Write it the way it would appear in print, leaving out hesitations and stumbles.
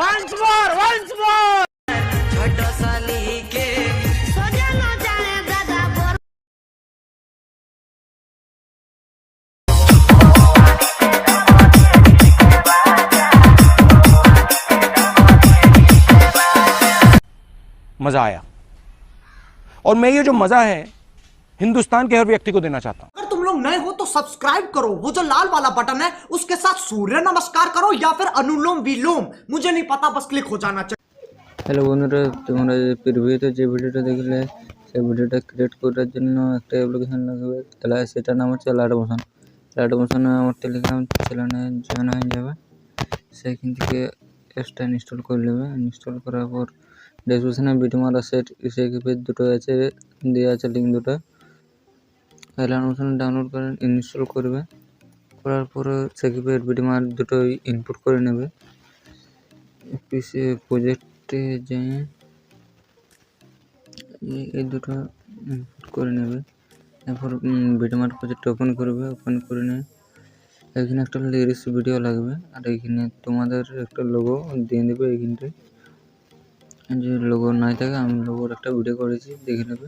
once more छोटा साली के सोजा न जाने दादा बोल मजा आया और मैं ये जो मजा है हिंदुस्तान के हर व्यक्ति को देना चाहता हूं। अगर तुम लोग नए हो तो सब्सक्राइब करो, वो जो लाल वाला बटन है उसके साथ सूर्य नमस्कार करो या फिर अनुलोम विलोम, मुझे नहीं पता, बस क्लिक हो जाना चाहिए। হ্যালো বন্ধুরা, তোমরা প্রিভিউতে যে ভিডিওটা দেখলে সেই ভিডিওটা ক্রিয়েট করার জন্য একটা অ্যাপ্লিকেশন লাগবে, তাহলে সেটার নাম হচ্ছে লাইট মোশন। লাইট মোশনে আমার টেলিগ্রাম চ্যানেলে জয়েন হয়ে যাবে, সেইখান থেকে অ্যাপসটা ইনস্টল করে নেবে। ইনস্টল করার পর ডেসক্রিপশনে ভিডিও মারা সেট পেজ দুটো আছে, দেওয়া আছে লিঙ্ক দুটো। লাইট মোশন ডাউনলোড করে ইনস্টল করবে, করার পরে সেখানে ভিডিও মার দুটো ইনপুট করে নেবে। পিসি প্রজেক্টে যেয়ে এই দুটো ইনপুট করে নেবে। এরপর ভিডিও মার প্রজেক্ট ওপেন করবে, ওপেন করে নিয়ে এখানে একটা লিরিক্স ভিডিও লাগবে, আর এইখানে তোমাদের একটা লোগো দিয়ে দেবে। এইখানটায় যে লোগো নাই থাকে, আমি লোগোর একটা ভিডিও করেছি, দেখে নেবে।